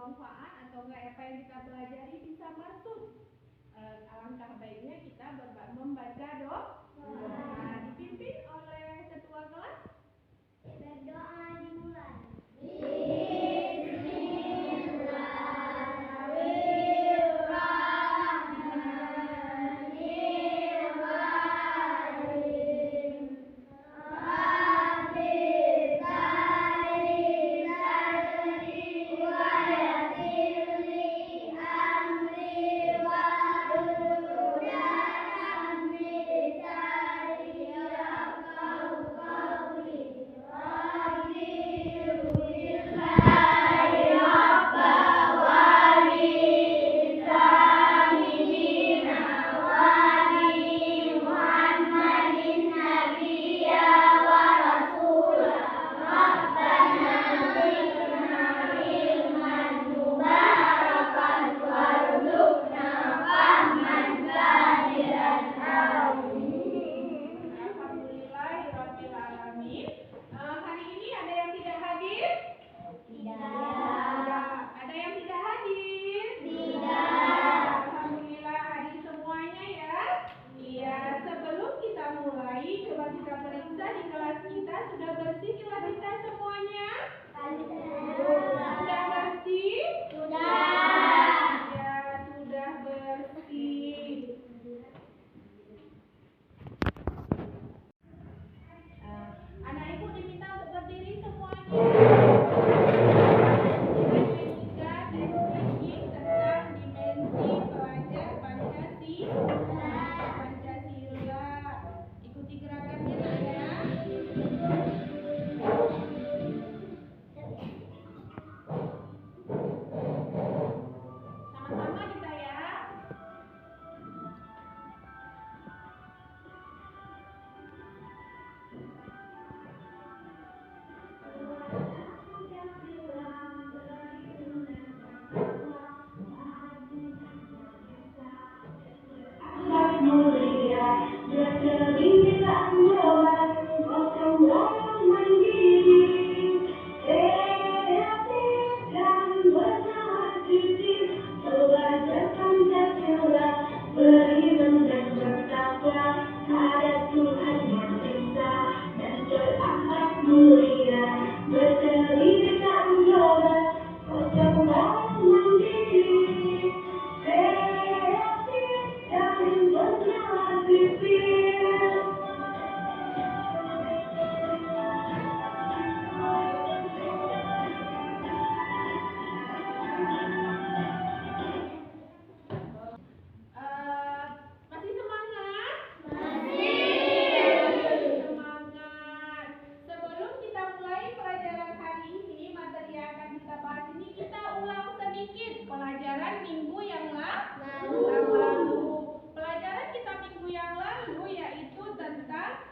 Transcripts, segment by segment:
bermanfaat atau enggak apa yang kita pelajari bisa masuk. Alangkah baiknya kita membaca doa. Dipimpin oleh ketua kelas. Berdoa dimulai.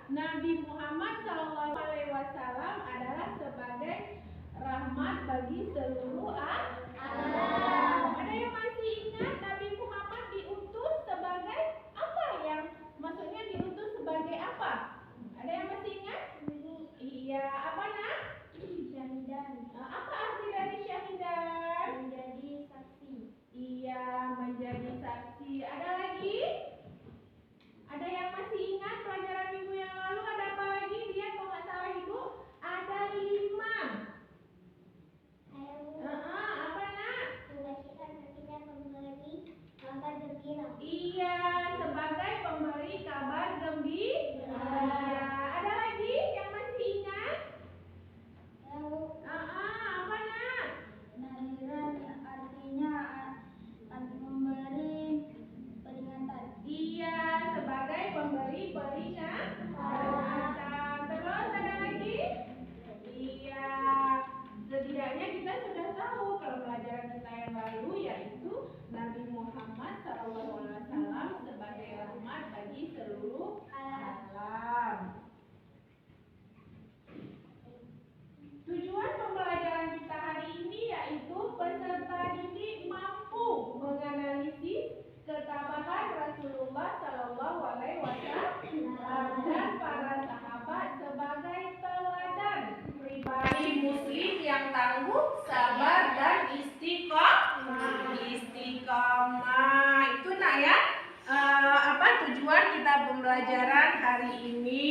Nabi Muhammad SAW adalah sebagai rahmat bagi seluruh alam. Ada yang masih ingat Nabi Muhammad diutus sebagai apa? Yang maksudnya diutus sebagai apa? Ada yang masih ingat? Iya, apa nak? Syahidan. Apa arti dari syahidan? Menjadi saksi. Iya, menjadi saksi. Ada lagi? Ada yang masih ingat pelajaran minggu yang lalu ada apa lagi? Dia kalau nggak salah ibu ada 5. Apa nak? Kebajikan artinya pemberi kabar gembira. Iya, sebagai pemberi kabar gembira. Ada lagi yang masih ingat? Apa nak? Nadiran artinya memberi peringatan. Iya, sebagai pemberi peringatan. Terus ada lagi? Iya, setidaknya kita sudah tahu kalau pelajaran kita yang lalu yaitu Nabi Muhammad SAW sebagai rahmat bagi seluruh alam. Tujuan pembelajaran kita hari ini yaitu peserta didik mampu menganalisis ketabahan Rasulullah SAW dan para sahabat sebagai teladan pribadi muslim yang tangguh, sabar dan istiqomah. istiqamah. Itu nak ya, tujuan kita pembelajaran hari ini.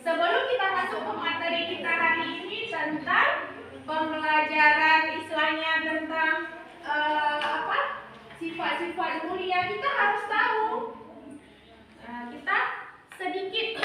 Sebelum kita masuk ke materi kita hari ini tentang pembelajaran istilahnya tentang sifat-sifat mulia, kita harus tahu. Kita sedikit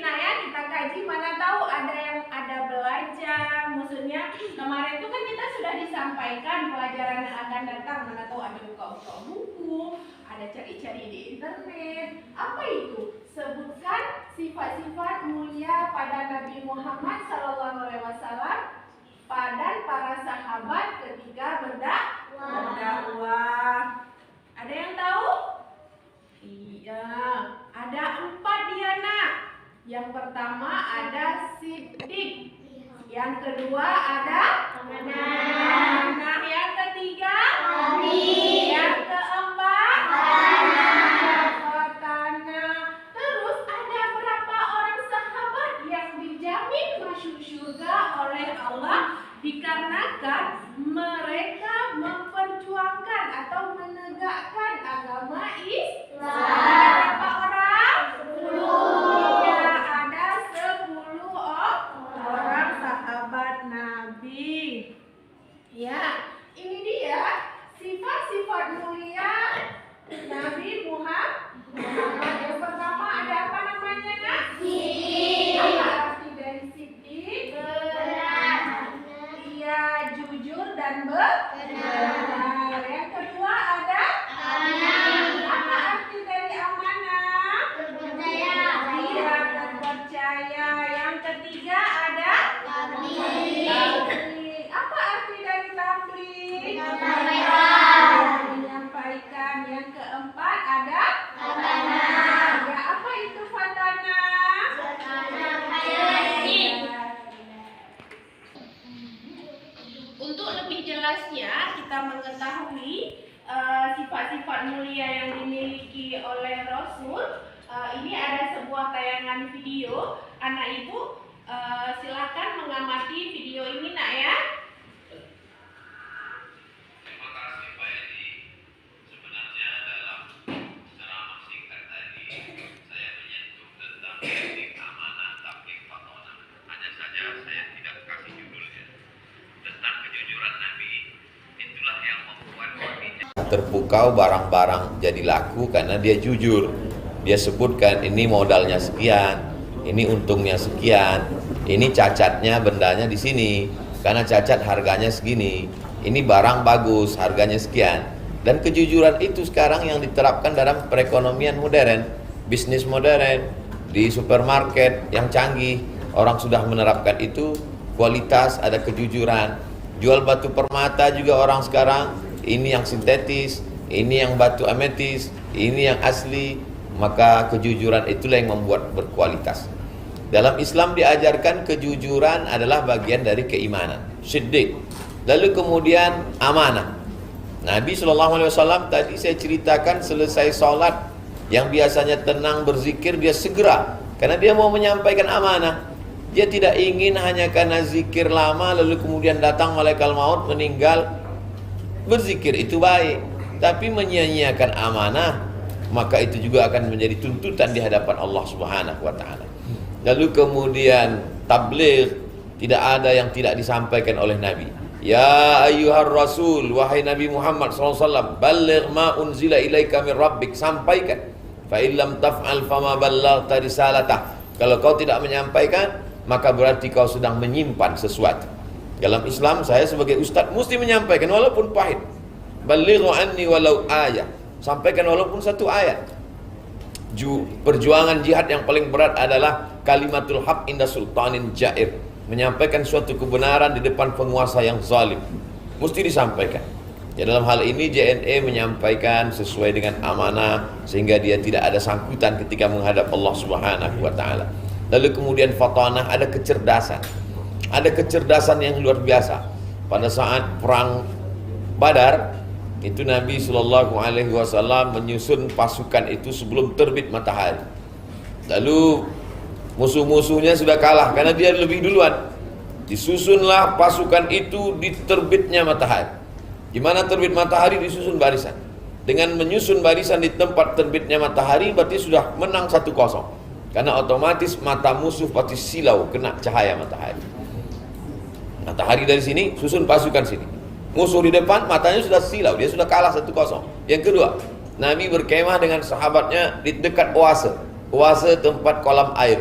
nah ya kita kaji, mana tahu ada yang ada belajar. Maksudnya kemarin itu kan kita sudah disampaikan pelajaran yang akan datang, mana tahu ada buka-buka buku, ada cari-cari di internet. Apa itu? Sebutkan sifat-sifat mulia pada Nabi Muhammad SAW dan para sahabat ketika berdakwah. Ada yang tahu? Iya, ada 4 dia nak. Yang pertama ada Siddiq, yang kedua ada Amanah, yang ketiga Amin, yang keempat Fatanah. Terus ada berapa orang sahabat yang dijamin masuk surga oleh Allah dikarenakan mereka memperjuangkan atau menegakkan agama Islam. Berapa orang? 10. Ya, ada 10 orang sahabat Nabi. Ya, ini dia sifat-sifat mulia Nabi Muhammad. Yang pertama ada apa namanya nak? Siddiq. Apa arti dari Siddiq? Benar. Ia jujur dan benar. Yang kedua ada amanah. Apa arti dari amanah? Terpercaya. Ia terpercaya. Yang ketiga ada tabligh. Apa arti dari tabligh? Menyampaikan. Yang keempat ada fatanah. Ya, apa itu fatanah? Untuk lebih jelasnya kita mengetahui sifat-sifat mulia yang dimiliki oleh Rasul. Ini ada sebuah tayangan video. Anak ibu silakan mengamati video ini nak ya. Terima kasih Pak Edi. Sebenarnya dalam ceramah singkat tadi saya menyentuh tentang etik, amanah, tabligh, fatanah. Hanya saja saya tidak kasih judulnya. Tentang kejujuran Nabi, itulah yang membuat Nabi terpukau barang-barang jadi laku karena dia jujur. Dia sebutkan ini modalnya sekian, ini untungnya sekian, ini cacatnya bendanya di sini karena cacat harganya segini, ini barang bagus harganya sekian. Dan kejujuran itu sekarang yang diterapkan dalam perekonomian modern, bisnis modern, di supermarket yang canggih, orang sudah menerapkan itu. Kualitas, ada kejujuran. Jual batu permata juga orang sekarang, ini yang sintetis, ini yang batu ametis, ini yang asli. Maka kejujuran itulah yang membuat berkualitas. Dalam Islam diajarkan kejujuran adalah bagian dari keimanan, siddiq. Lalu kemudian amanah. Nabi SAW tadi saya ceritakan selesai sholat, yang biasanya tenang berzikir, dia segera, karena dia mau menyampaikan amanah. Dia tidak ingin hanya karena zikir lama lalu kemudian datang malaikat maut meninggal. Berzikir itu baik, tapi menyia-nyiakan amanah, maka itu juga akan menjadi tuntutan di hadapan Allah Subhanahu wa taala. Lalu kemudian tabligh, tidak ada yang tidak disampaikan oleh Nabi. Ya ayyuhar rasul, wahai Nabi Muhammad SAW, balligh ma unzila ilaika min rabbik, sampaikan. Fa illam taf'al fama ballaghta risalatah. Kalau kau tidak menyampaikan, maka berarti kau sedang menyimpan sesuatu. Dalam Islam, saya sebagai ustaz mesti menyampaikan walaupun pahit. Ballighu anni walau ayah. Sampaikan walaupun satu ayat. Perjuangan jihad yang paling berat adalah kalimatul haq inda sultanin jair. Menyampaikan suatu kebenaran di depan penguasa yang zalim. Mesti disampaikan. Ya, dalam hal ini JNE menyampaikan sesuai dengan amanah sehingga dia tidak ada sangkutan ketika menghadap Allah Subhanahu wa taala. Lalu kemudian fatanah, ada kecerdasan. Ada kecerdasan yang luar biasa. Pada saat perang Badar, itu Nabi SAW menyusun pasukan itu sebelum terbit matahari. Lalu musuh-musuhnya sudah kalah karena dia lebih duluan. Disusunlah pasukan itu di terbitnya matahari. Gimana terbit matahari? Disusun barisan. dengan menyusun barisan di tempat terbitnya matahari berarti sudah menang 1-0. Karena otomatis mata musuh pasti silau kena cahaya matahari. Matahari dari sini, susun pasukan sini. Musuh di depan, matanya sudah silau, dia sudah kalah 1-0. Yang kedua, Nabi berkemah dengan sahabatnya di dekat oase. Oase tempat kolam air.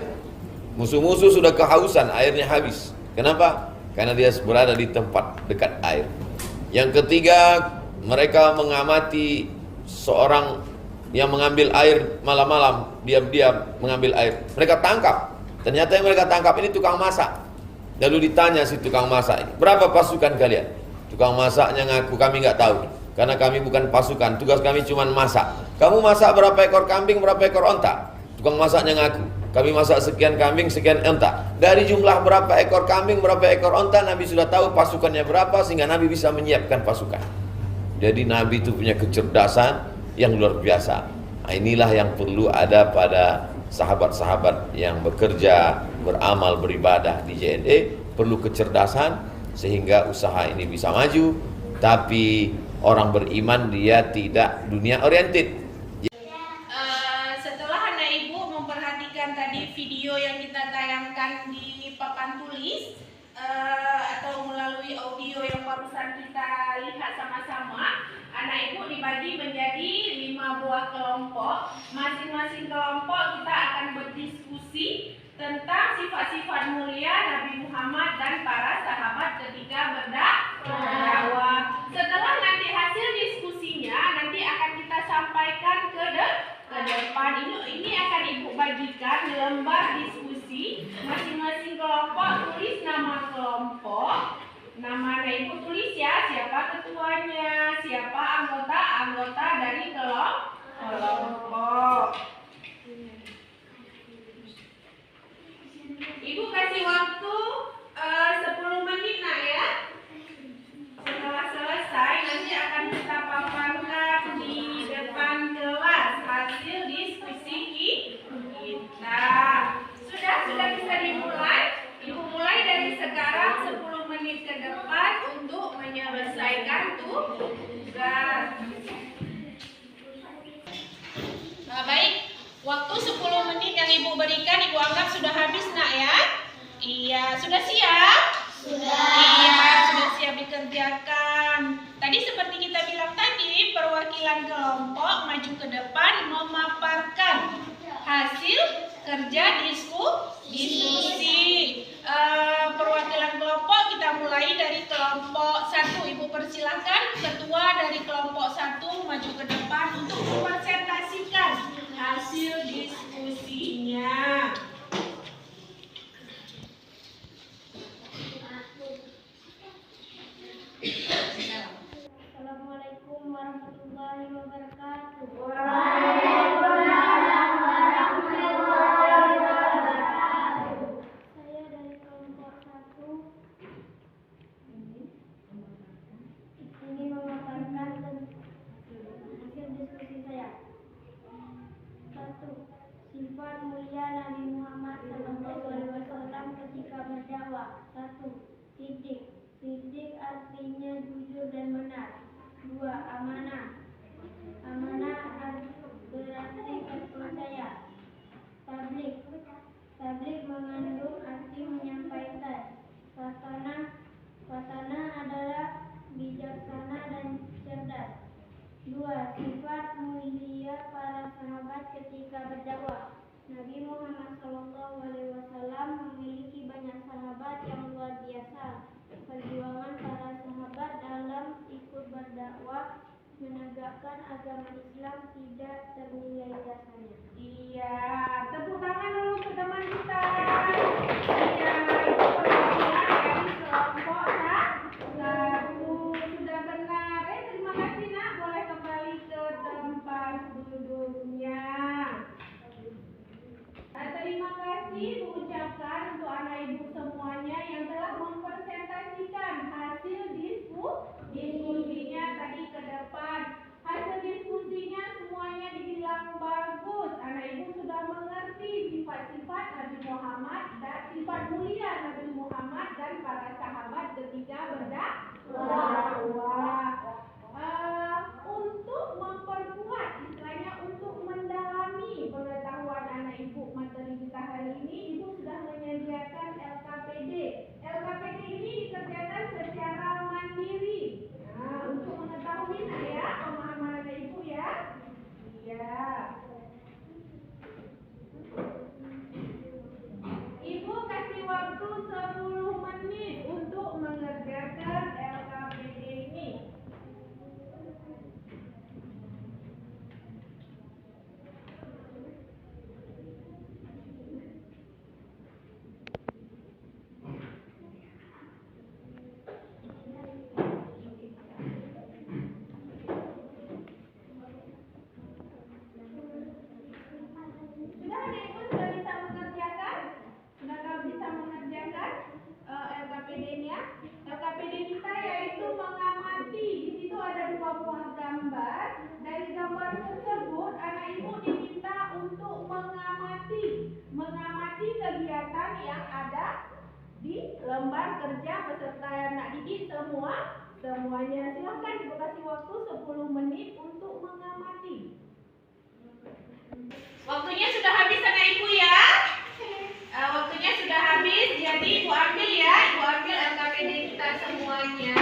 Musuh-musuh sudah kehausan, airnya habis. Kenapa? Karena dia berada di tempat dekat air. Yang ketiga, mereka mengamati seorang yang mengambil air malam-malam, diam-diam mengambil air. Mereka tangkap. Ternyata yang mereka tangkap ini tukang masak. Lalu ditanya si tukang masak ini, berapa pasukan kalian? Tukang masaknya ngaku, kami nggak tahu, karena kami bukan pasukan, tugas kami cuma masak. Kamu masak berapa ekor kambing, berapa ekor onta? Tukang masaknya ngaku, kami masak sekian kambing, sekian onta. Dari jumlah berapa ekor kambing, berapa ekor onta, Nabi sudah tahu pasukannya berapa, sehingga Nabi bisa menyiapkan pasukan. Jadi Nabi itu punya kecerdasan yang luar biasa. Nah, inilah yang perlu ada pada sahabat-sahabat yang bekerja, beramal, beribadah di JNE. Perlu kecerdasan sehingga usaha ini bisa maju. Tapi orang beriman dia tidak dunia oriented. Setelah anak ibu memperhatikan tadi video yang kita tayangkan di papan tulis atau melalui audio yang barusan kita lihat sama-sama, anak ibu dibagi menjadi 5 buah kelompok. Masing-masing kelompok kita akan berdiskusi tentang sifat-sifat mulia Nabi Muhammad dan para sahabat ketika berdakwah. Setelah nanti hasil diskusinya nanti akan kita sampaikan ke depan. Ini akan ibu bagikan di lembar diskusi. Masing-masing kelompok tulis nama kelompok. Nama ibu tulis ya, siapa ketuanya, siapa anggota dari kelompok. Ibu kasih waktu 10 menit nak ya. Setelah selesai nanti akan kita paparkan di depan kelas hasil diskusi kita. Sudah bisa dimulai. Ibu mulai dari sekarang 10 menit ke depan untuk menyelesaikan tugas. Baik, waktu 10 menit yang ibu berikan ibu anggap sudah habis nak ya? Iya, sudah siap? Sudah. Iya, sudah siap dikerjakan. Tadi seperti kita bilang tadi, perwakilan kelompok maju ke depan memaparkan hasil kerja diskusi. Perwakilan kelompok kita mulai dari kelompok 1. Ibu persilahkan ketua dari kelompok 1 maju ke depan untuk mempresentasikan hasil diskusinya. Assalamualaikum warahmatullahi wabarakatuh. Waalaikumsalam warahmatullahi wabarakatuh. Saya dari kelompok 1 ini memaparkan hasil diskusi saya. 1. Sifat mulia Nabi Muhammad SAW ketika berdakwah. 1. Siddiq. Siddiq artinya jujur dan benar. 2. Amanah. Amanah berarti terpercaya. Tabligh. Tabligh mengandung arti menyampaikan. Fatanah adalah bijaksana dan cerdas. 2. Sifat mulia para sahabat ketika berdakwah. Nabi Muhammad SAW memiliki banyak sahabat yang luar biasa. Perjuangan para sahabat dalam ikut berdakwah menegakkan agama Islam tidak ternilai jasanya. Iya, tepuk tangan dulu ke teman kita. Iya, itu perwakilan dari kelompok 1. Sudah benar. Terima kasih nak, boleh kembali ke tempat duduknya. Terima kasih mengucapkan untuk anak ibu semuanya yang telah mempresentasikan hasil diskusinya tadi ke depan. Hasil diskusinya semuanya dibilang bagus. Anak ibu sudah mengerti sifat-sifat Nabi Muhammad dan sifat mulia Nabi Muhammad dan para sahabat ketika berdakwah. Untuk dari gambar tersebut anak ibu diminta untuk mengamati kegiatan yang ada di lembar kerja peserta anak didik semuanya. Silahkan ibu kasih waktu 10 menit untuk mengamati. Waktunya sudah habis anak ibu ya. Waktunya sudah habis, jadi ibu ambil ya, ibu ambil LKPD kita semuanya.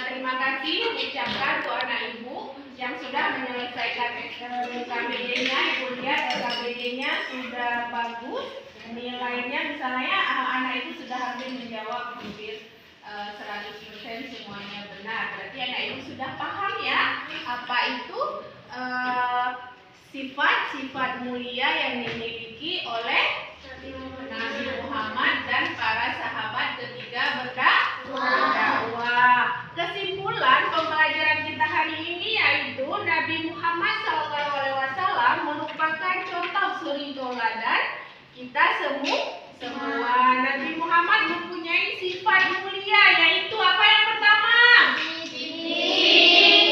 Terima kasih ucapkan untuk anak ibu yang sudah menyelesaikan LKPD-nya. Ibu lihat LKPD-nya sudah bagus, nilainya misalnya anak itu sudah hampir menjawab hampir 100% semuanya benar. Berarti anak ibu sudah paham ya apa itu sifat-sifat mulia yang dimiliki oleh Nabi Muhammad dan para sahabat ketika berdakwah. Kesimpulan pembelajaran kita hari ini yaitu Nabi Muhammad SAW merupakan contoh suri tauladan kita semua. Nabi Muhammad mempunyai sifat mulia yaitu apa yang pertama?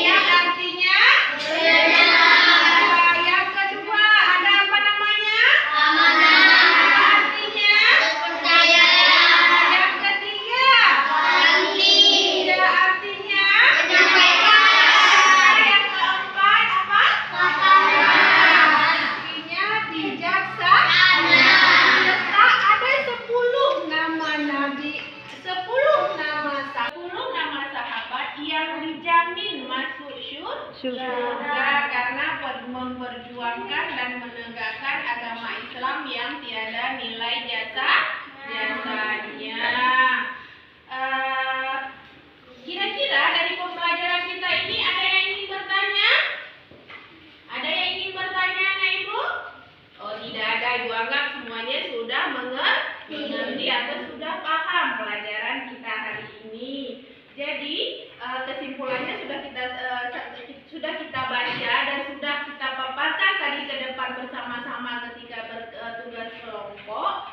Yang artinya benar. Yang kedua ada apa namanya? Amanah. Artinya kepercayaan. Yang ketiga artinya menyampaikan. Yang keempat apa? Artinya bijaksana. Serta ada 10 nama nabi, 10 nama sahabat yang dijamin masuk surga karena memperjuangkan dan menegakkan agama Islam yang tiada nilai jasanya. Kira-kira dari pembelajaran kita ini ada yang ingin bertanya? Ada yang ingin bertanya anak ibu? Oh tidak ada, ibu anggap semuanya sudah mengerti atau sudah paham pelajaran kita hari ini. Jadi kesimpulannya sudah kita baca dan sudah kita paparkan tadi ke depan bersama-sama ketika bertugas kelompok.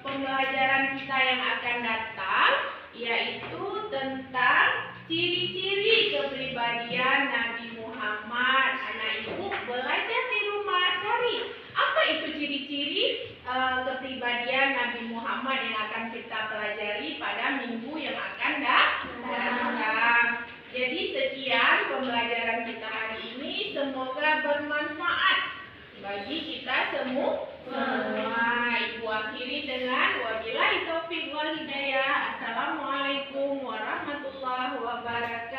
Pembelajaran kita yang akan datang yaitu tentang ciri-ciri kepribadian Nabi Muhammad. Anak ibu belajar di rumah, cari apa itu ciri-ciri kepribadian Nabi Muhammad yang akan kita pelajari pada minggu yang akan datang. Jadi sekian pembelajaran kita hari ini, semoga bermanfaat bagi kita semua. Ibu akhiri dengan wabillahi taufiq wal hidayah. Assalamualaikum warahmatullahi wabarakatuh.